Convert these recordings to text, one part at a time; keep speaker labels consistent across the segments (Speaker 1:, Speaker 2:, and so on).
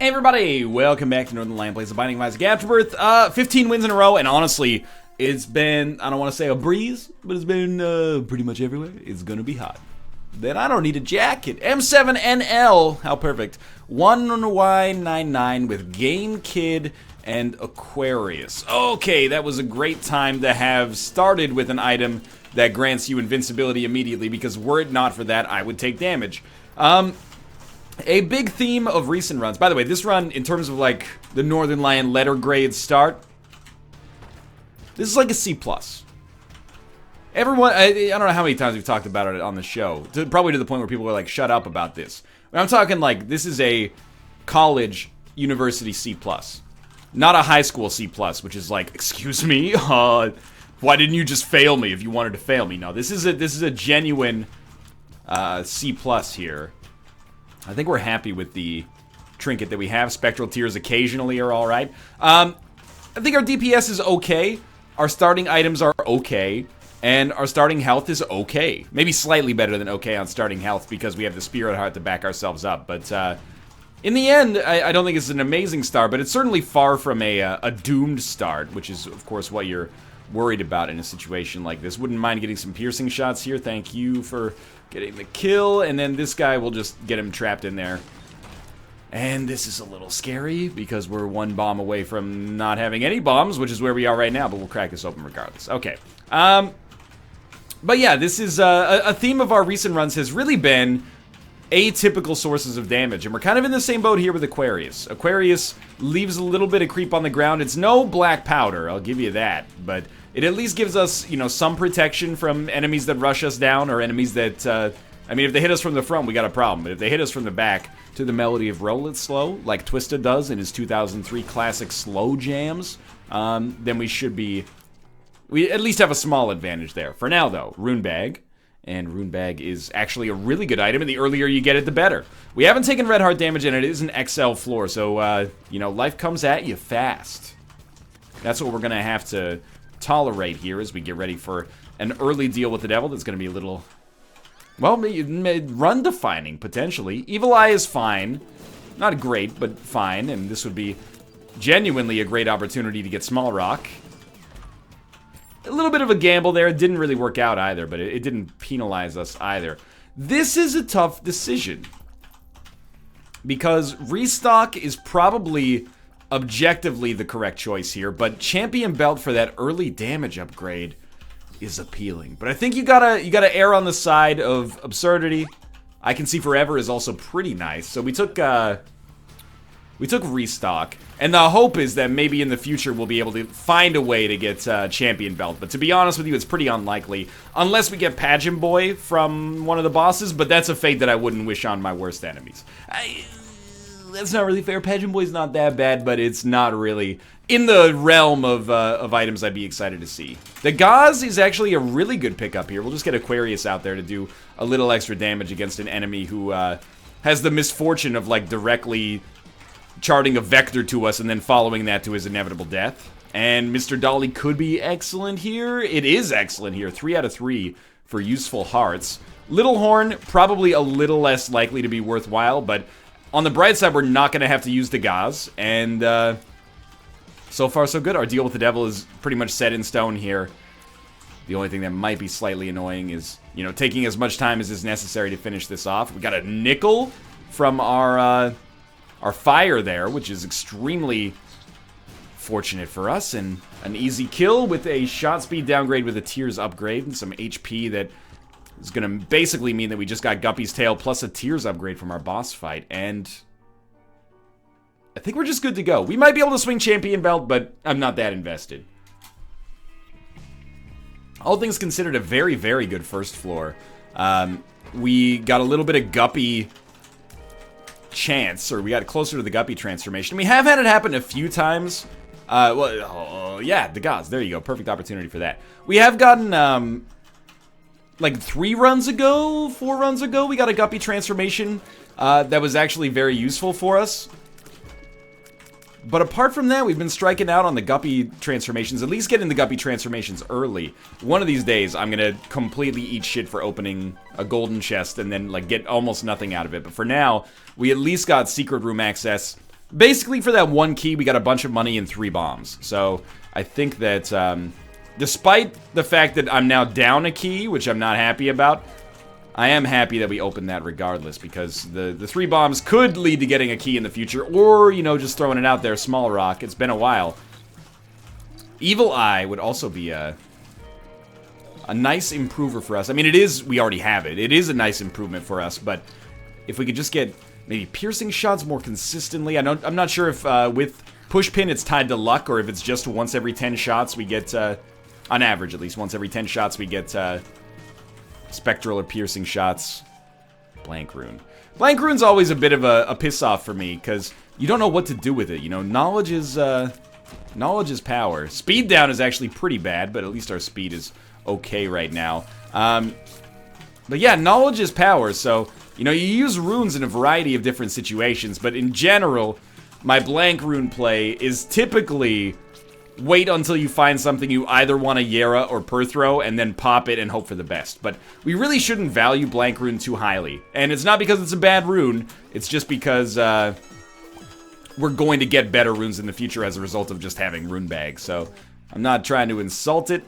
Speaker 1: Hey everybody, welcome back to Northern Lion Plays The Binding of Isaac Afterbirth. 15 wins in a row, and honestly, it's been, I don't want to say a breeze, but it's been pretty much everywhere. It's gonna be hot. Then I don't need a jacket. M7NL, how perfect. 1Y99 with Game Kid and Aquarius. Okay, that was a great time to have started with an item that grants you invincibility immediately, because were it not for that, I would take damage. A big theme of recent runs. By the way, this run, in terms of like the Northern Lion letter grade start, this is like a C+. Everyone, I don't know how many times we've talked about it on the show, probably to the point where people are like, shut up about this. I'm talking like, this is a college, university C+. Not a high school C+, which is like, excuse me, why didn't you just fail me if you wanted to fail me? No, this is a genuine C+ here. I think we're happy with the trinket that we have. Spectral Tears occasionally are alright. I think our DPS is okay. Our starting items are okay. And our starting health is okay. Maybe slightly better than okay on starting health because we have the Spirit Heart to back ourselves up. But in the end, I don't think it's an amazing start, but it's certainly far from a doomed start, which is, of course, what you're worried about in a situation like this. Wouldn't mind getting some piercing shots here. Thank you for getting the kill, and then this guy will just get him trapped in there. And this is a little scary because we're one bomb away from not having any bombs, which is where we are right now, but we'll crack this open regardless. Okay. But yeah, this is a theme of our recent runs has really been atypical sources of damage, and we're kind of in the same boat here with Aquarius. Aquarius leaves a little bit of creep on the ground. It's no black powder, I'll give you that, but it at least gives us, you know, some protection from enemies that rush us down, or enemies that, I mean, if they hit us from the front, we got a problem, but if they hit us from the back to the melody of Roll It Slow, like Twista does in his 2003 classic slow jams, then we at least have a small advantage there. For now, though, Rune Bag. And Rune Bag is actually a really good item, and the earlier you get it, the better. We haven't taken red heart damage, and it is an XL floor, so, you know, life comes at you fast. That's what we're going to have to tolerate here as we get ready for an early deal with the devil that's going to be a little, well, run-defining, potentially. Evil Eye is fine. Not great, but fine, and this would be genuinely a great opportunity to get Small Rock. A little bit of a gamble there. It didn't really work out either, but it didn't penalize us either. This is a tough decision, because restock is probably objectively the correct choice here, but Champion Belt for that early damage upgrade is appealing. But I think you gotta err on the side of absurdity. I Can See Forever is also pretty nice, so we took restock, and the hope is that maybe in the future we'll be able to find a way to get Champion Belt. But to be honest with you, it's pretty unlikely, unless we get Pageant Boy from one of the bosses, but that's a fate that I wouldn't wish on my worst enemies. That's not really fair. Pageant Boy's not that bad, but it's not really in the realm of items I'd be excited to see. The Gauze is actually a really good pickup here. We'll just get Aquarius out there to do a little extra damage against an enemy who has the misfortune of, like, directly charting a vector to us and then following that to his inevitable death. And Mr. Dolly could be excellent here. It is excellent here. 3 out of 3 for useful hearts. Little Horn, probably a little less likely to be worthwhile, but on the bright side, we're not going to have to use the Gauze, and so far so good. Our deal with the devil is pretty much set in stone here. The only thing that might be slightly annoying is, you know, taking as much time as is necessary to finish this off. We got a nickel from our fire there, which is extremely fortunate for us, and an easy kill with a shot speed downgrade with a Tears upgrade and some HP that is going to basically mean that we just got Guppy's Tail plus a Tears upgrade from our boss fight, and I think we're just good to go. We might be able to swing Champion Belt, but I'm not that invested. All things considered, a very, very good first floor. We got a little bit of Guppy chance, or we got closer to the Guppy transformation. We have had it happen a few times. Yeah, the Gauze. There you go. Perfect opportunity for that. We have gotten, like 4 runs ago, we got a Guppy transformation that was actually very useful for us. But apart from that, we've been striking out on the Guppy transformations, at least getting the Guppy transformations early. One of these days, I'm gonna completely eat shit for opening a golden chest and then, like, get almost nothing out of it. But for now, we at least got secret room access Basically, for that 1 key, we got a bunch of money and 3 bombs. So, I think that, despite the fact that I'm now down a key, which I'm not happy about, I am happy that we opened that regardless, because the 3 bombs could lead to getting a key in the future, or, you know, just throwing it out there, small rock. It's been a while. Evil Eye would also be a nice improver for us. I mean, it is, we already have it. It is a nice improvement for us, but if we could just get maybe piercing shots more consistently. I'm not sure if with push pin it's tied to luck, or if it's just once every 10 shots we get, on average at least, once every 10 shots we get spectral or piercing shots. Blank rune. Blank rune's always a bit of a piss off for me, because you don't know what to do with it. You know, knowledge is power. Speed down is actually pretty bad, but at least our speed is okay right now. But yeah, knowledge is power, so, you know, you use runes in a variety of different situations, but in general, my blank rune play is typically wait until you find something you either want to Yera or Perthrow, and then pop it and hope for the best. But we really shouldn't value blank rune too highly. And it's not because it's a bad rune, it's just because, we're going to get better runes in the future as a result of just having rune bags. So, I'm not trying to insult it,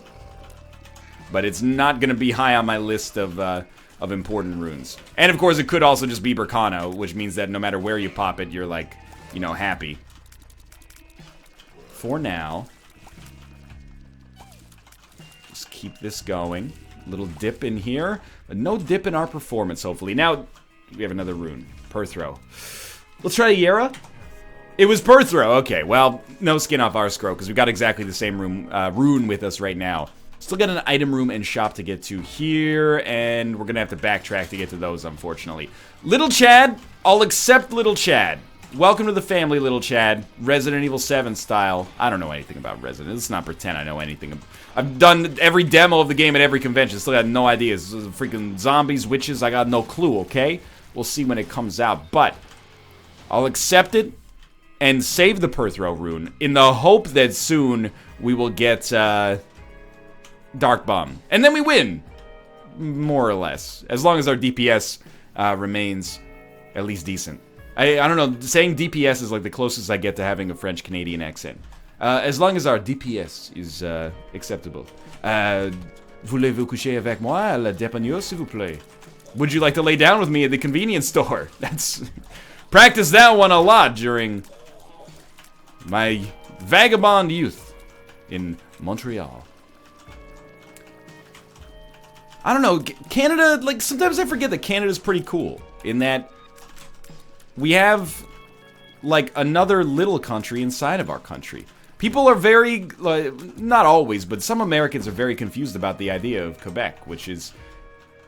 Speaker 1: but it's not going to be high on my list of important runes. And of course, it could also just be Berkano, which means that no matter where you pop it, you're like, you know, happy. For now, just keep this going. Little dip in here, but no dip in our performance, hopefully. Now, we have another rune. Perthrow. Let's try Yera. It was Perthrow. Okay, well, no skin off our scroll, because we've got exactly the same rune with us right now. Still got an item room and shop to get to here, and we're gonna have to backtrack to get to those, unfortunately. Little Chad, I'll accept Little Chad. Welcome to the family, Little Chad. Resident Evil 7 style. I don't know anything about Resident. Let's not pretend I know anything. I've done every demo of the game at every convention. Still got no ideas. Freaking zombies, witches, I got no clue, okay? We'll see when it comes out, but I'll accept it and save the Perthrow rune in the hope that soon we will get, Dark Bomb. And then we win. More or less. As long as our DPS remains at least decent. I don't know, saying DPS is like the closest I get to having a French-Canadian accent. As long as our DPS is acceptable. Voulez-vous coucher avec moi à la dépanneuse, s'il vous plaît? Would you like to lay down with me at the convenience store? That's... Practice that one a lot during my vagabond youth in Montreal. I don't know, Canada, like, sometimes I forget that Canada's pretty cool, in that we have, like, another little country inside of our country. People are very, not always, but some Americans are very confused about the idea of Quebec, which is,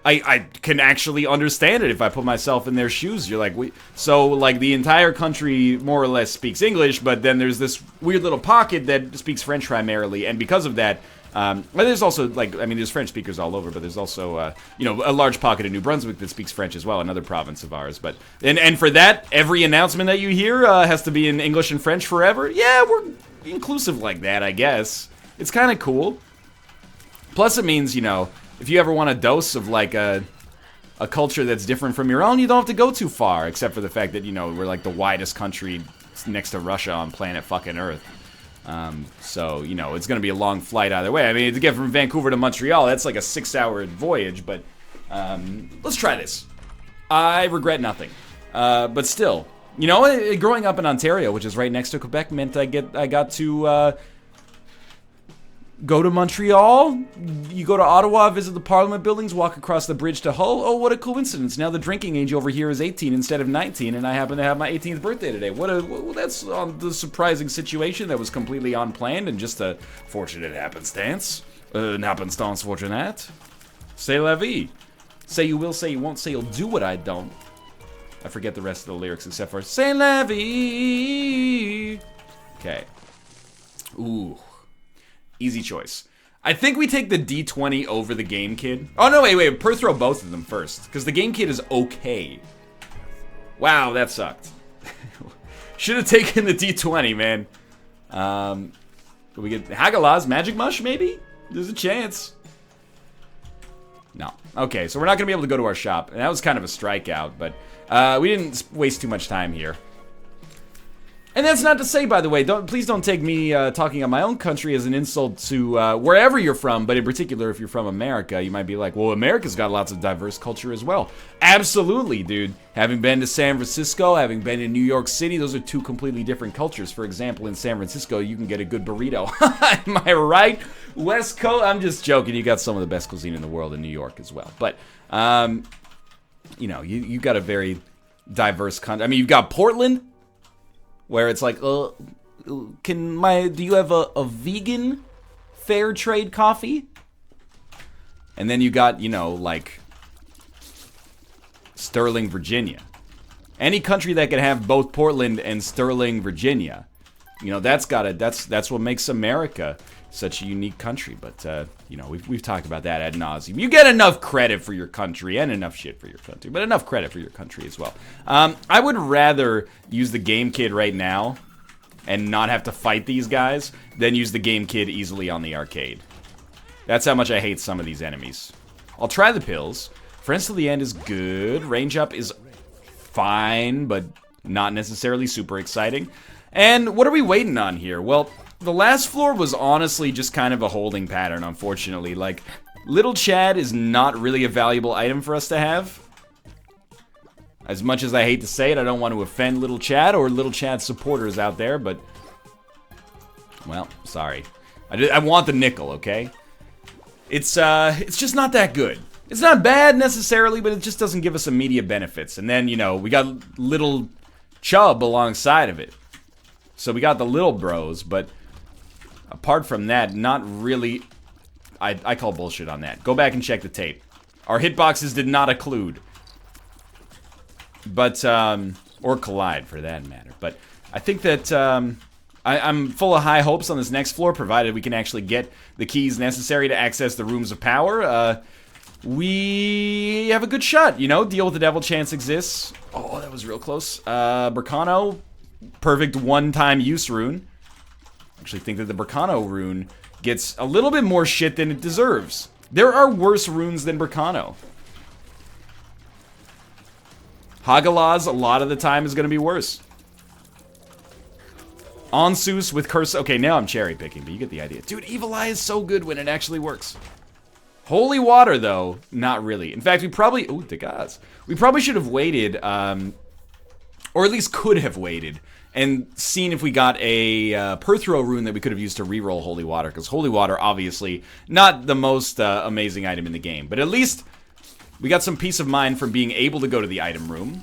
Speaker 1: I can actually understand it if I put myself in their shoes. You're like, so, like, the entire country more or less speaks English, but then there's this weird little pocket that speaks French primarily, and because of that, but there's also, like, I mean, there's French speakers all over, but there's also, you know, a large pocket in New Brunswick that speaks French as well, another province of ours. But, and for that, every announcement that you hear has to be in English and French forever. Yeah, we're inclusive like that, I guess. It's kind of cool. Plus, it means, you know, if you ever want a dose of, like, a culture that's different from your own, you don't have to go too far, except for the fact that, you know, we're, like, the widest country next to Russia on planet fucking Earth. So, you know, it's gonna be a long flight either way. I mean, to get from Vancouver to Montreal, that's like a 6-hour voyage, but, let's try this. I regret nothing. But still, you know, growing up in Ontario, which is right next to Quebec, meant I got to, go to Montreal, you go to Ottawa, visit the Parliament buildings, walk across the bridge to Hull. Oh, what a coincidence. Now the drinking age over here is 18 instead of 19, and I happen to have my 18th birthday today. Well, that's the surprising situation that was completely unplanned and just a fortunate happenstance. An happenstance fortunate. C'est la vie. Say you will, say you won't, say you'll do what I don't. I forget the rest of the lyrics except for C'est la vie. Okay. Ooh. Easy choice. I think we take the D20 over the Game Kid. Oh, no, wait. Perthrow both of them first. Because the Game Kid is okay. Wow, that sucked. Should have taken the D20, man. Can we get Hagalaz Magic Mush, maybe? There's a chance. No. Okay, so we're not going to be able to go to our shop. And that was kind of a strikeout, but we didn't waste too much time here. And that's not to say, by the way, please don't take me talking on my own country as an insult to wherever you're from, but in particular, if you're from America, you might be like, well, America's got lots of diverse culture as well. Absolutely, dude. Having been to San Francisco, having been in New York City, those are two completely different cultures. For example, in San Francisco, you can get a good burrito. Am I right? West Coast, I'm just joking. You got some of the best cuisine in the world in New York as well. But, you know, you got a very diverse country. I mean, you've got Portland, where it's like, do you have a vegan fair trade coffee? And then you got, you know, like Sterling, Virginia. Any country that can have both Portland and Sterling, Virginia, you know, that's what makes America such a unique country. But you know, we've talked about that ad nauseum. You get enough credit for your country and enough shit for your country, but enough credit for your country as well. I would rather use the Game Kid right now and not have to fight these guys than use the Game Kid easily on the arcade. That's how much I hate some of these enemies. I'll try the pills. Friends till the end is good. Range up is fine, but not necessarily super exciting. And what are we waiting on here? Well, the last floor was honestly just kind of a holding pattern, unfortunately. Like, Little Chad is not really a valuable item for us to have. As much as I hate to say it, I don't want to offend Little Chad or Little Chad supporters out there, but... well, sorry. I want the nickel, okay? It's just not that good. It's not bad necessarily, but it just doesn't give us immediate benefits. And then, you know, we got Little Chub alongside of it. So we got the little bros, but... apart from that, not really... I call bullshit on that. Go back and check the tape. Our hitboxes did not occlude. But, or collide for that matter. But I think that, I'm full of high hopes on this next floor, provided we can actually get the keys necessary to access the rooms of power. We have a good shot, you know? Deal with the devil chance exists. Oh, that was real close. Berkano, perfect one-time use rune. Actually think that the Berkano rune gets a little bit more shit than it deserves. There are worse runes than Berkano. Hagalaz, a lot of the time, is going to be worse. Onsus with Curse... okay, now I'm cherry picking, but you get the idea. Dude, Evil Eye is so good when it actually works. Holy Water, though, not really. In fact, we probably... ooh, Degaz. We probably should have waited, or at least could have waited, and seen if we got a Perthro rune that we could have used to reroll Holy Water, because Holy Water, obviously, not the most amazing item in the game. But at least we got some peace of mind from being able to go to the item room.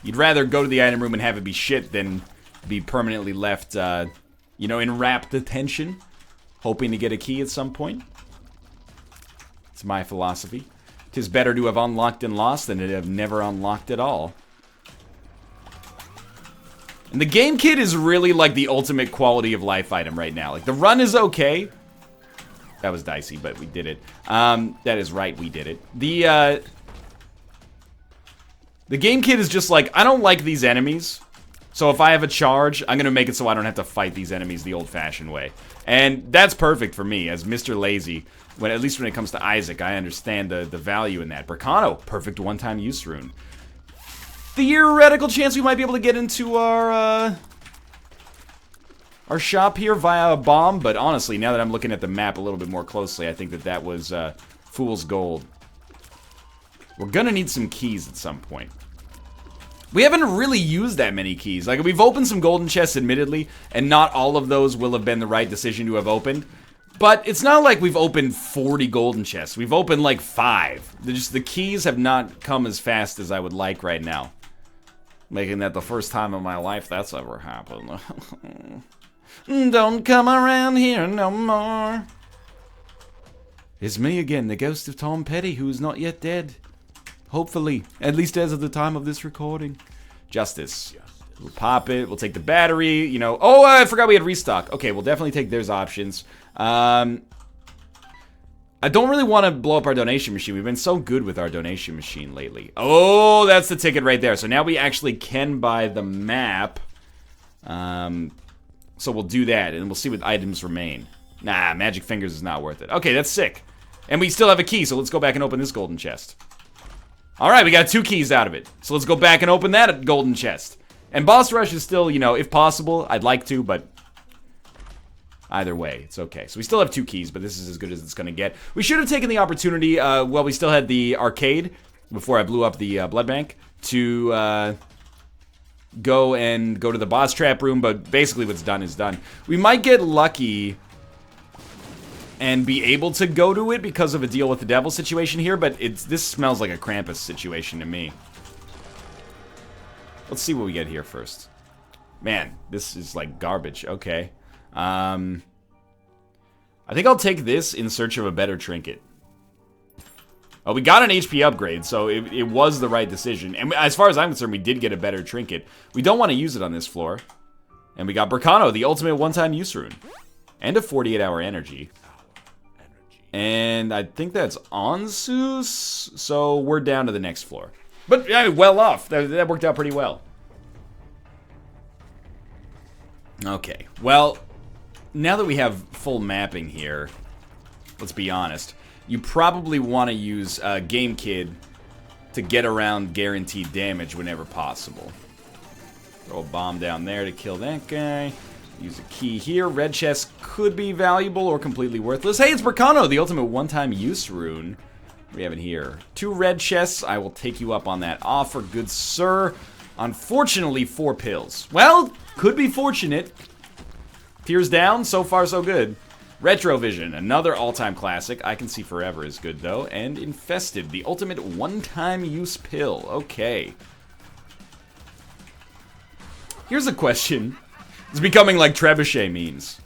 Speaker 1: You'd rather go to the item room and have it be shit than be permanently left, you know, in rapt detention, hoping to get a key at some point. It's my philosophy. 'Tis better to have unlocked and lost than to have never unlocked at all. And the Game Kit is really like the ultimate quality of life item right now. Like, the run is okay. That was dicey, but we did it. That is right, we did it. The Game Kit is just like, I don't like these enemies. So if I have a charge, I'm going to make it so I don't have to fight these enemies the old-fashioned way. And that's perfect for me, as Mr. Lazy. At least when it comes to Isaac, I understand the value in that. Berkano, perfect one-time use rune. Theoretical chance we might be able to get into our shop here via a bomb, but honestly, now that I'm looking at the map a little bit more closely, I think that that was fool's gold. We're gonna need some keys at some point. We haven't really used that many keys. Like, we've opened some golden chests, admittedly, and not all of those will have been the right decision to have opened. But it's not like we've opened 40 golden chests. We've opened like 5. The keys have not come as fast as I would like right now. Making that the first time in my life that's ever happened. Don't come around here no more. It's me again, the ghost of Tom Petty, who is not yet dead. Hopefully, at least as of the time of this recording. Justice. We'll pop it, we'll take the battery, you know. Oh, I forgot we had restock. Okay, we'll definitely take those options. I don't really want to blow up our donation machine. We've been so good with our donation machine lately. Oh, that's the ticket right there. So now we actually can buy the map. So we'll do that, and we'll see what items remain. Nah, Magic Fingers is not worth it. Okay, that's sick. And we still have a key, so let's go back and open this golden chest. Alright, we got 2 keys out of it. So let's go back and open that golden chest. And boss rush is still, you know, if possible, I'd like to, but either way, it's okay. So we still have 2 keys, but this is as good as it's going to get. We should have taken the opportunity, while we still had the arcade, before I blew up the blood bank, to go to the boss trap room, but basically what's done is done. We might get lucky and be able to go to it because of a deal with the devil situation here, but this smells like a Krampus situation to me. Let's see what we get here first. Man, this is like garbage. Okay. I think I'll take this in search of a better trinket. Oh, we got an HP upgrade, so it was the right decision. And as far as I'm concerned, we did get a better trinket. We don't want to use it on this floor. And we got Berkano, the ultimate one-time use rune. And a 48-hour energy. And I think that's Onsus, so we're down to the next floor. But, yeah, well off. That worked out pretty well. Okay, well, now that we have full mapping here, let's be honest. You probably want to use Game Kid to get around guaranteed damage whenever possible. Throw a bomb down there to kill that guy. Use a key here. Red chest could be valuable or completely worthless. Hey, it's Berkano, the ultimate one-time use rune. What do we have in here? 2 red chests. I will take you up on that offer, good sir. Unfortunately, 4 pills. Well, could be fortunate. Tears down, so far so good. Retrovision, another all-time classic. I Can See Forever is good, though. And Infested, the ultimate one-time use pill. Okay. Here's a question. It's becoming like trebuchet memes.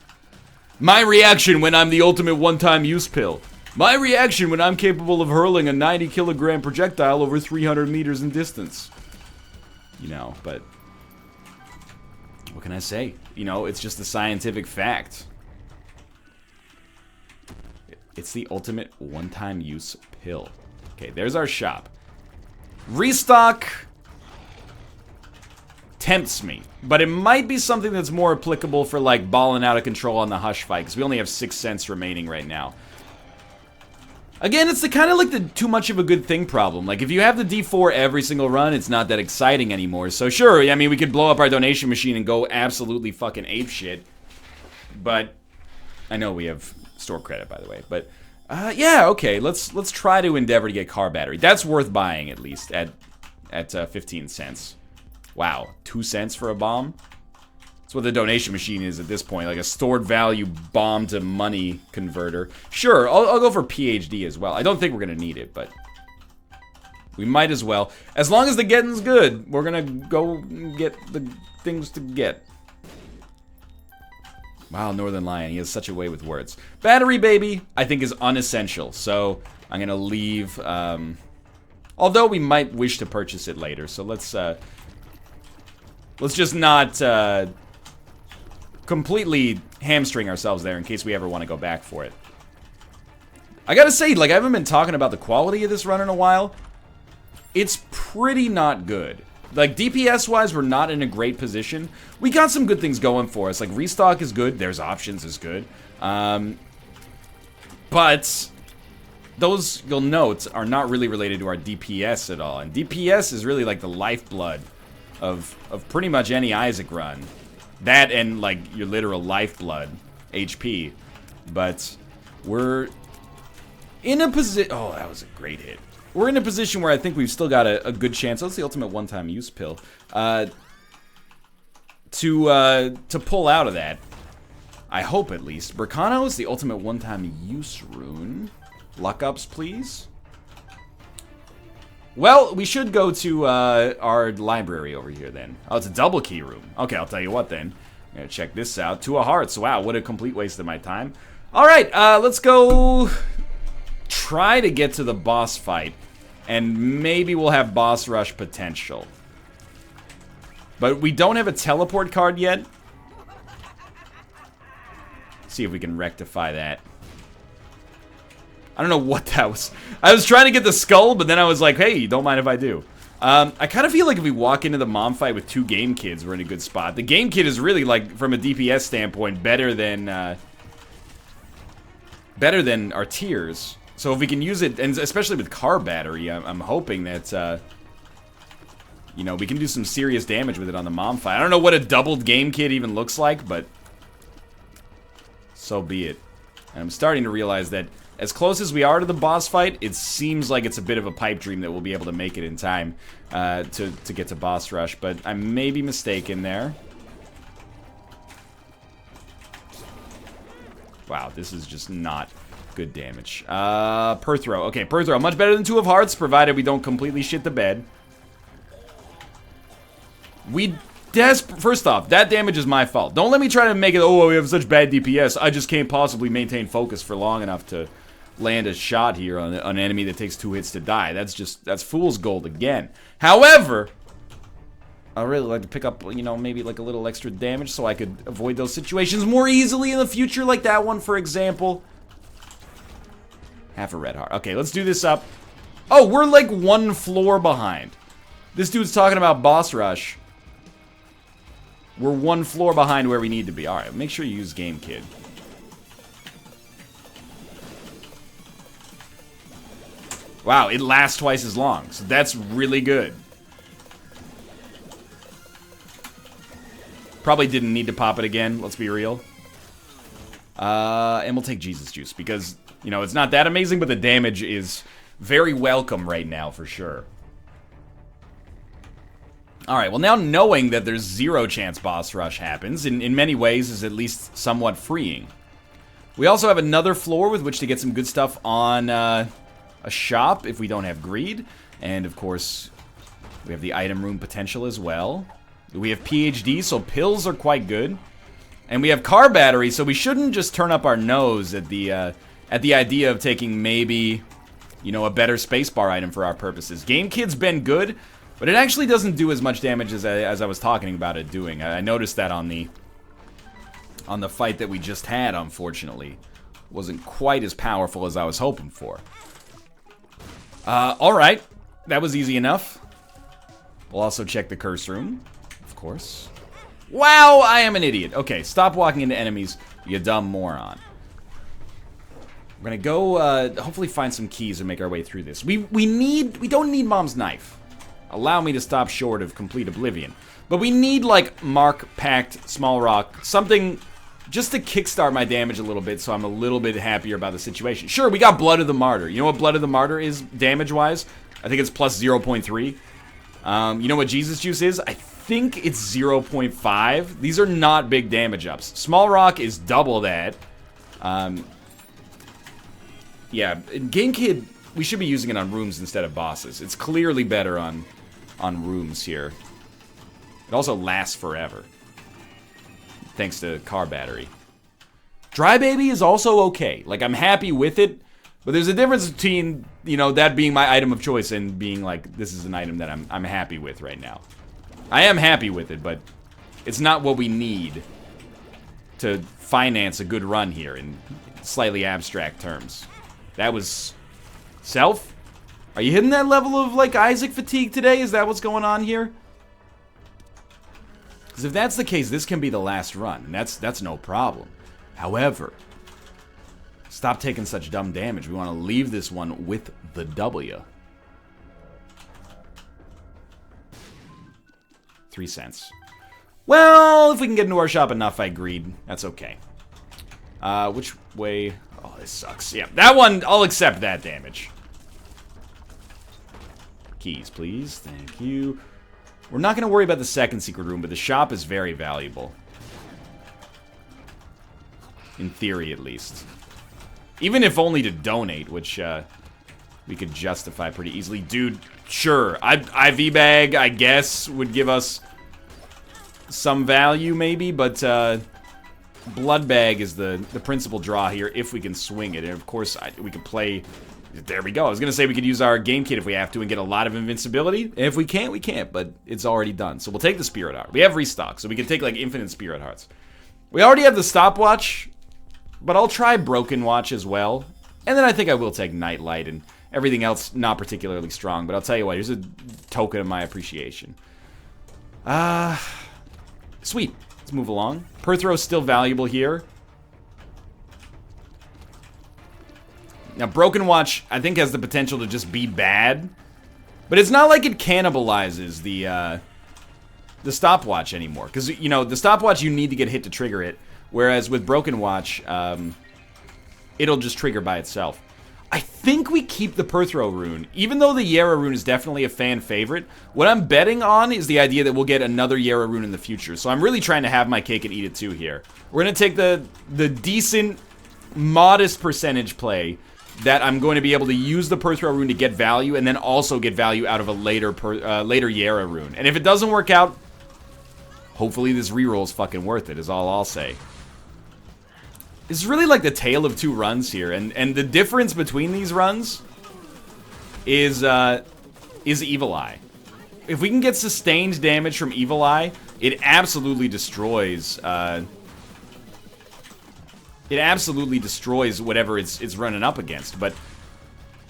Speaker 1: My reaction when I'm the ultimate one-time use pill. My reaction when I'm capable of hurling a 90-kilogram projectile over 300 meters in distance. You know, but what can I say? You know, it's just a scientific fact. It's the ultimate one-time use pill. Okay, there's our shop. Restock tempts me, but it might be something that's more applicable for like balling out of control on the Hush fight, because we only have 6 cents remaining right now. Again, it's the kind of like the too much of a good thing problem. Like, if you have the D4 every single run, it's not that exciting anymore. So sure, I mean, we could blow up our donation machine and go absolutely fucking apeshit. But I know we have store credit, by the way. But yeah, okay, let's try to endeavor to get car battery. That's worth buying at least at 15 cents. Wow, 2 cents for a bomb? That's what the donation machine is at this point, like a stored value bomb to money converter. Sure, I'll go for PhD as well. I don't think we're gonna need it, but we might as well. As long as the getting's good, we're gonna go get the things to get. Wow, Northern Lion, he has such a way with words. Battery, baby, I think is unessential, so I'm gonna leave, although we might wish to purchase it later, so let's just not, completely hamstring ourselves there in case we ever want to go back for it. I gotta say, like, I haven't been talking about the quality of this run in a while. It's pretty not good. Like, DPS-wise, we're not in a great position. We got some good things going for us. Like, restock is good. There's options is good. But those, you'll note, are not really related to our DPS at all. And DPS is really like the lifeblood of pretty much any Isaac run. That and, like, your literal lifeblood, HP. But we're in a position... Oh, that was a great hit. We're in a position where I think we've still got a good chance. That's the ultimate one-time use pill. To pull out of that. I hope, at least. Berkano is the ultimate one-time use rune. Luck ups, please. Well, we should go to our library over here, then. Oh, it's a double key room. Okay, I'll tell you what, then. I'm gonna check this out. 2 of hearts. Wow, what a complete waste of my time. Alright, let's go try to get to the boss fight. And maybe we'll have boss rush potential. But we don't have a teleport card yet. See if we can rectify that. I don't know what that was. I was trying to get the skull, but then I was like, hey, don't mind if I do. I kind of feel like if we walk into the mom fight with 2 game kids, we're in a good spot. The game kid is really, like, from a DPS standpoint, better than our tiers. So if we can use it, and especially with car battery, I'm hoping that you know, we can do some serious damage with it on the mom fight. I don't know what a doubled game kit even looks like, but so be it. And I'm starting to realize that as close as we are to the boss fight, it seems like it's a bit of a pipe dream that we'll be able to make it in time to get to boss rush, but I may be mistaken there. Wow, this is just not good damage. Per throw. Okay, per throw. Much better than 2 of hearts, provided we don't completely shit the bed. First off, that damage is my fault. Don't let me try to make it, oh, we have such bad DPS. I just can't possibly maintain focus for long enough to land a shot here on an enemy that takes 2 hits to die. That's fool's gold again. However, I'd really like to pick up, you know, maybe like a little extra damage so I could avoid those situations more easily in the future, like that one, for example. Half a red heart. Okay, let's do this up. Oh, we're like 1 floor behind. This dude's talking about boss rush. We're 1 floor behind where we need to be. Alright, make sure you use Game Kid. Wow, it lasts twice as long, so that's really good. Probably didn't need to pop it again, let's be real. And we'll take Jesus Juice, because, you know, it's not that amazing, but the damage is very welcome right now, for sure. Alright, well now knowing that there's 0 chance boss rush happens, in many ways is at least somewhat freeing. We also have another floor with which to get some good stuff on a shop if we don't have greed. And of course, we have the item room potential as well. We have PhD, so pills are quite good. And we have car battery, so we shouldn't just turn up our nose at the idea of taking maybe, you know, a better spacebar item for our purposes. Game Kid's been good, but it actually doesn't do as much damage as I was talking about it doing. I noticed that on the fight that we just had, unfortunately. Wasn't quite as powerful as I was hoping for. Alright. That was easy enough. We'll also check the curse room, of course. Wow, I am an idiot. Okay, stop walking into enemies, you dumb moron. We're gonna go, hopefully find some keys and make our way through this. We don't need Mom's knife. Allow me to stop short of complete oblivion. But we need, like, Mark, Pact, Small Rock, something just to kickstart my damage a little bit so I'm a little bit happier about the situation. Sure, we got Blood of the Martyr. You know what Blood of the Martyr is damage-wise? I think it's plus 0.3. You know what Jesus Juice is? I think it's 0.5. These are not big damage ups. Small Rock is double that. Yeah, Game Kid, we should be using it on rooms instead of bosses. It's clearly better on rooms here. It also lasts forever, thanks to car battery. Dry Baby is also okay. Like, I'm happy with it, but there's a difference between, you know, that being my item of choice and being like, this is an item that I'm happy with right now. I am happy with it, but it's not what we need to finance a good run here in slightly abstract terms. That was Self? Are you hitting that level of, like, Isaac fatigue today? Is that what's going on here? Because if that's the case, this can be the last run, and that's no problem. However, stop taking such dumb damage. We want to leave this one with the W. 3 cents. Well, if we can get into our shop and not fight greed, that's okay. Which way? Oh, this sucks. Yeah, that one, I'll accept that damage. Keys, please. Thank you. We're not going to worry about the second secret room, but the shop is very valuable. In theory, at least. Even if only to donate, which we could justify pretty easily. Dude, sure. IV bag, I guess, would give us some value, maybe, but blood bag is the principal draw here if we can swing it. And of course, we could play... There we go. I was going to say we could use our game kit if we have to and get a lot of invincibility. And if we can't, we can't, but it's already done. So we'll take the Spirit Heart. We have restock, so we can take, like, infinite Spirit Hearts. We already have the Stopwatch, but I'll try Broken Watch as well. And then I think I will take Nightlight and everything else not particularly strong. But I'll tell you what, here's a token of my appreciation. Sweet. Let's move along. Perthro's still valuable here. Now, Broken Watch, I think, has the potential to just be bad. But it's not like it cannibalizes the stopwatch anymore. Because, you know, the stopwatch, you need to get hit to trigger it. Whereas with Broken Watch, it'll just trigger by itself. I think we keep the Perthro rune. Even though the Yera rune is definitely a fan favorite, what I'm betting on is the idea that we'll get another Yera rune in the future. So I'm really trying to have my cake and eat it too here. We're going to take the decent, modest percentage play that I'm going to be able to use the Perthro rune to get value, and then also get value out of a later Yera rune. And if it doesn't work out, hopefully this reroll is fucking worth it, is all I'll say. It's really like the tale of two runs here, and the difference between these runs is Evil Eye. If we can get sustained damage from Evil Eye, it absolutely destroys whatever it's running up against. But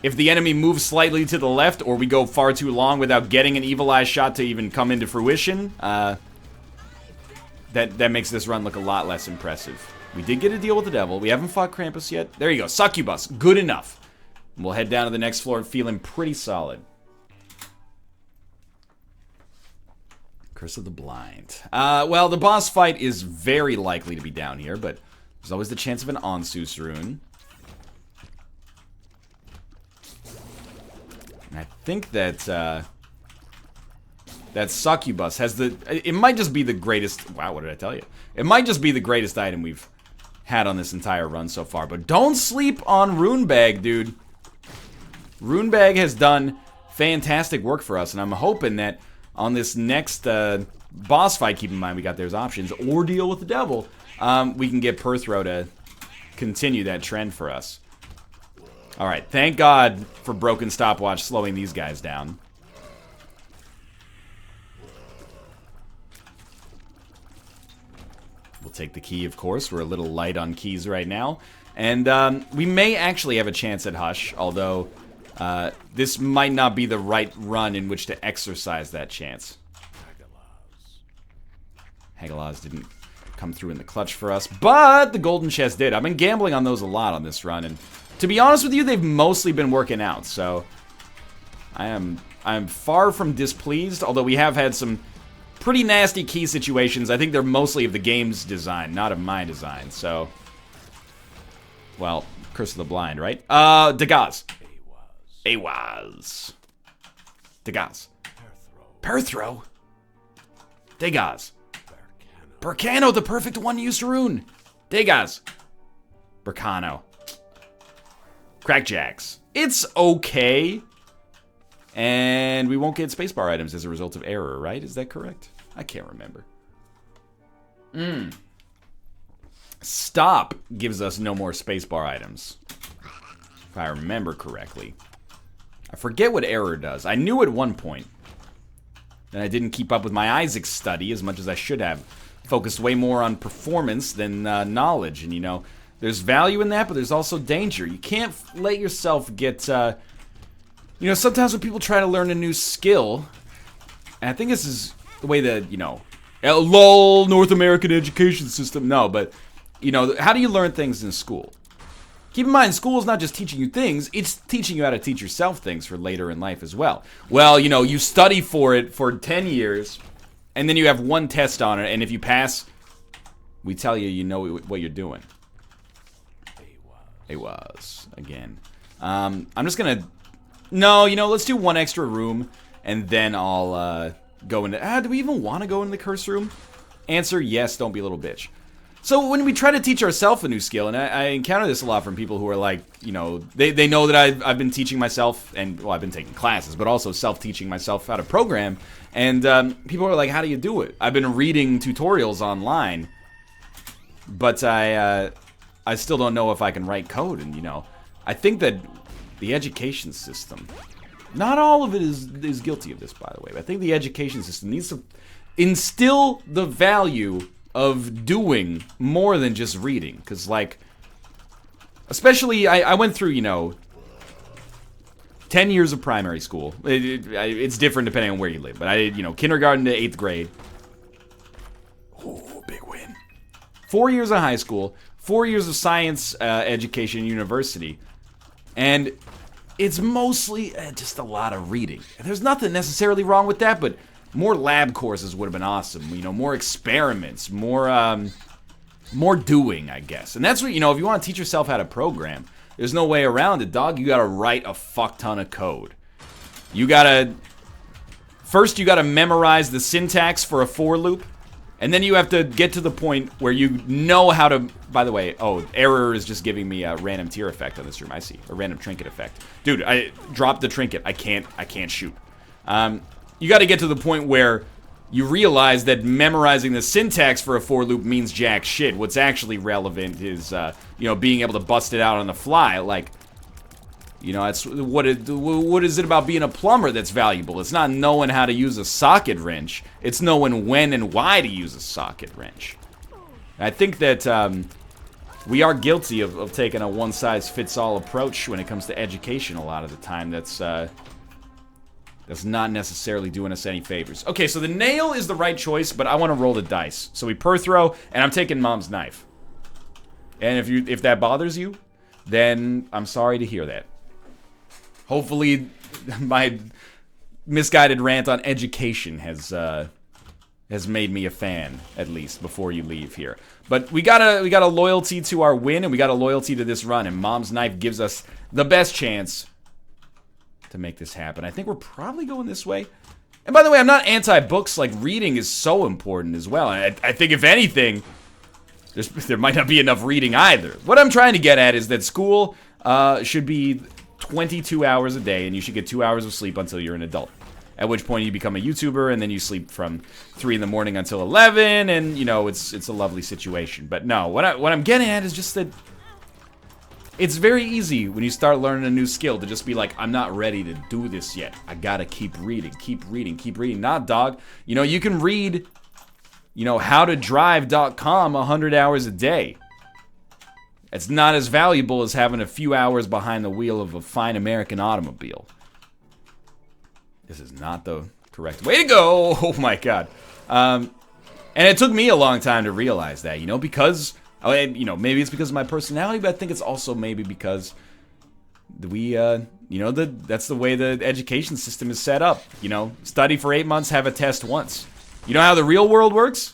Speaker 1: if the enemy moves slightly to the left, or we go far too long without getting an Evil Eye shot to even come into fruition, that makes this run look a lot less impressive. We did get a deal with the devil. We haven't fought Krampus yet. There you go. Succubus. Good enough. We'll head down to the next floor feeling pretty solid. Curse of the Blind. Well, the boss fight is very likely to be down here, but there's always the chance of an Onsus rune. And I think that Succubus has the... It might just be the greatest... Wow, what did I tell you? It might just be the greatest item we've had on this entire run so far. But don't sleep on Runebag, dude. Runebag has done fantastic work for us, and I'm hoping that on this next boss fight, keep in mind we got those options, or deal with the devil, we can get Perthro to continue that trend for us. Alright, thank God for Broken Stopwatch slowing these guys down. We'll take the key, of course. We're a little light on keys right now. And we may actually have a chance at Hush, although this might not be the right run in which to exercise that chance. Hagalaz didn't come through in the clutch for us, but the golden chest did. I've been gambling on those a lot on this run, and to be honest with you, they've mostly been working out, so I'm far from displeased, although we have had some pretty nasty key situations. I think they're mostly of the game's design, not of my design, so... Well, Curse of the Blind, right? Dagaz. Awaz. Dagaz. Perthro. Dagaz. Burkano, the perfect one-use rune. Dagaz. Burkano. Crackjacks. It's okay. And we won't get spacebar items as a result of error, right? Is that correct? I can't remember. Stop gives us no more spacebar items, if I remember correctly. I forget what error does. I knew at one point. Then I didn't keep up with my Isaac study as much as I should have. Focused way more on performance than knowledge. And, you know, there's value in that, but there's also danger. You can't let yourself get... you know, sometimes when people try to learn a new skill, and I think this is the way that, you know, LOL, North American education system. No, but, you know, how do you learn things in school? Keep in mind, school is not just teaching you things, it's teaching you how to teach yourself things for later in life as well. Well, you know, you study for it for 10 years, and then you have one test on it, and if you pass, we tell you you know what you're doing. Awaz, again. I'm just gonna... No, you know, let's do one extra room, and then I'll go into... do we even want to go into the curse room? Answer, yes, don't be a little bitch. So when we try to teach ourselves a new skill, and I encounter this a lot from people who are like, you know, they know that I've been teaching myself, and, well, I've been taking classes, but also self-teaching myself how to program, and people are like, how do you do it? I've been reading tutorials online, but I still don't know if I can write code, and, you know, I think that the education system, not all of it is guilty of this, by the way, but I think the education system needs to instill the value of doing more than just reading. Because, like, especially, I went through, you know, 10 years of primary school. It's different depending on where you live, but I did, you know, kindergarten to 8th grade. Ooh, big win. 4 years of high school, 4 years of science education university. And it's mostly just a lot of reading. And there's nothing necessarily wrong with that, but more lab courses would have been awesome. You know, more experiments, more doing, I guess. And that's what, you know, if you want to teach yourself how to program, there's no way around it, dog. You gotta write a fuck ton of code. First you gotta memorize the syntax for a for loop, and then you have to get to the point where you know how to, by the way, oh, error is just giving me a random tear effect on this room, I see, a random trinket effect. Dude, I dropped the trinket, I can't shoot. You gotta get to the point where you realize that memorizing the syntax for a for loop means jack shit. What's actually relevant is, you know, being able to bust it out on the fly. Like, you know, that's what is it about being a plumber that's valuable? It's not knowing how to use a socket wrench. It's knowing when and why to use a socket wrench. I think that we are guilty of taking a one-size-fits-all approach when it comes to education a lot of the time. That's not necessarily doing us any favors. Okay, so the nail is the right choice, but I want to roll the dice. So we per throw, and I'm taking Mom's knife. And if that bothers you, then I'm sorry to hear that. Hopefully, my misguided rant on education has made me a fan, at least, before you leave here. But we got a loyalty to our win, and we got a loyalty to this run, and Mom's knife gives us the best chance to make this happen. I think we're probably going this way. And by the way, I'm not anti-books. Like, reading is so important as well. And I think, if anything, there might not be enough reading either. What I'm trying to get at is that school should be 22 hours a day, and you should get 2 hours of sleep until you're an adult. At which point you become a YouTuber, and then you sleep from 3 in the morning until 11, and, you know, it's a lovely situation. But no, what I'm getting at is just that it's very easy when you start learning a new skill to just be like, I'm not ready to do this yet. I gotta keep reading, keep reading, keep reading. Nah, dog. You know, you can read, you know, howtodrive.com 100 hours a day. It's not as valuable as having a few hours behind the wheel of a fine American automobile. This is not the correct way to go. Oh my god. And it took me a long time to realize that, you know, because, you know, maybe it's because of my personality, but I think it's also maybe because we, you know, that's the way the education system is set up. You know, study for 8 months, have a test once. You know how the real world works?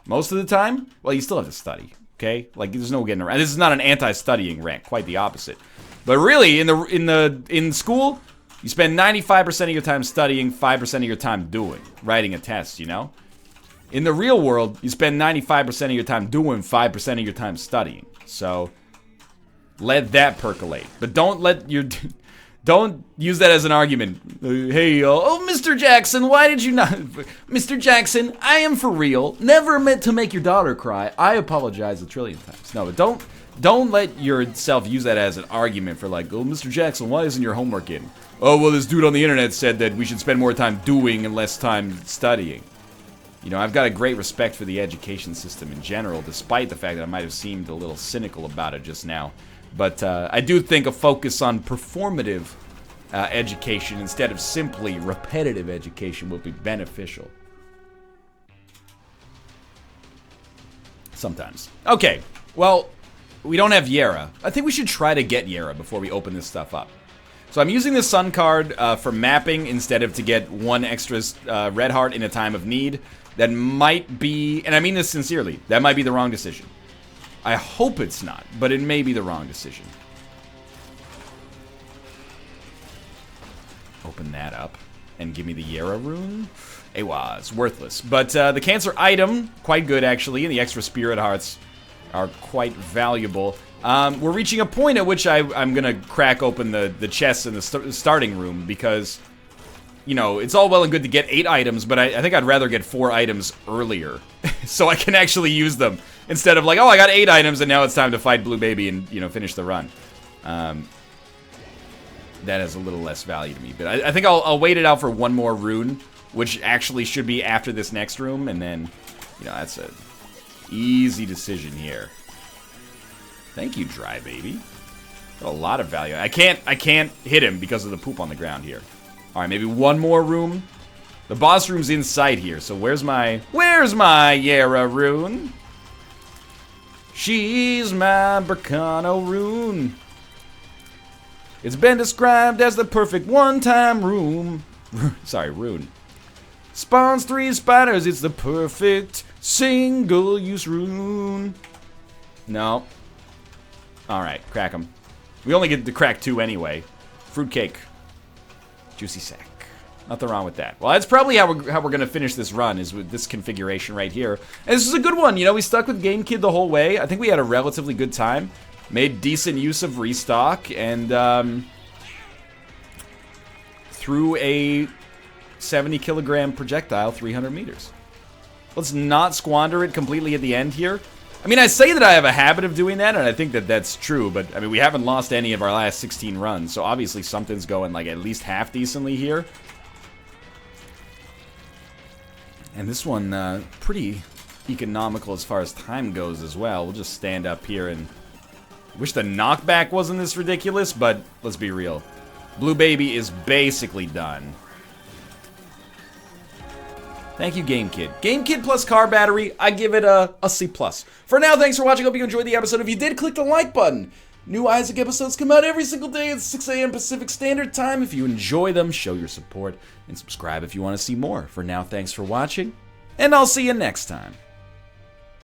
Speaker 1: Most of the time? Well, you still have to study, okay? Like, there's no getting around. This is not an anti-studying rant, quite the opposite. But really, in school, you spend 95% of your time studying, 5% of your time writing a test, you know? In the real world, you spend 95% of your time doing, 5% of your time studying. So, let that percolate. But don't use that as an argument. Hey, oh, Mr. Jackson, why did you not... Mr. Jackson, I am for real. Never meant to make your daughter cry. I apologize a trillion times. No, but don't let yourself use that as an argument for like, oh, Mr. Jackson, why isn't your homework in? Oh, well, this dude on the internet said that we should spend more time doing and less time studying. You know, I've got a great respect for the education system in general, despite the fact that I might have seemed a little cynical about it just now. But I do think a focus on performative education instead of simply repetitive education will be beneficial. Sometimes. Okay, well, we don't have Yera. I think we should try to get Yera before we open this stuff up. So I'm using the Sun card for mapping instead of to get one extra red heart in a time of need. That might be, and I mean this sincerely, that might be the wrong decision. I hope it's not, but it may be the wrong decision. Open that up and give me the Yera rune. Ewa, it's worthless. But the cancer item, quite good actually, and the extra spirit hearts are quite valuable. We're reaching a point at which I'm gonna crack open the chests in the starting room because, you know, it's all well and good to get 8 items, but I think I'd rather get 4 items earlier so I can actually use them instead of like, oh, I got 8 items and now it's time to fight Blue Baby and, you know, finish the run. That has a little less value to me, but I think I'll wait it out for one more rune, which actually should be after this next room, and then, you know, that's a easy decision here. Thank you, Dry Baby. Got a lot of value. I can't hit him because of the poop on the ground here. Alright, maybe one more room. The boss room's in sight here, so where's my Yera rune? She's my Bracano rune. It's been described as the perfect one-time rune. Spawns 3 spiders, it's the perfect single-use rune. No. Alright, crack them. We only get to crack 2 anyway. Fruitcake. Juicy sack. Nothing wrong with that. Well, that's probably how we're gonna finish this run, is with this configuration right here. And this is a good one, you know, we stuck with Game Kid the whole way. I think we had a relatively good time. Made decent use of restock, and threw a 70-kilogram projectile 300 meters. Let's not squander it completely at the end here. I mean, I say that I have a habit of doing that, and I think that that's true, but, I mean, we haven't lost any of our last 16 runs, so obviously something's going, like, at least half decently here. And this one, pretty economical as far as time goes as well. We'll just stand up here and... Wish the knockback wasn't this ridiculous, but let's be real. Blue Baby is basically done. Thank you, Game Kid. Game Kid plus car battery, I give it a C+. For now, thanks for watching. Hope you enjoyed the episode. If you did, click the like button. New Isaac episodes come out every single day at 6 a.m. Pacific Standard Time. If you enjoy them, show your support and subscribe if you want to see more. For now, thanks for watching, and I'll see you next time.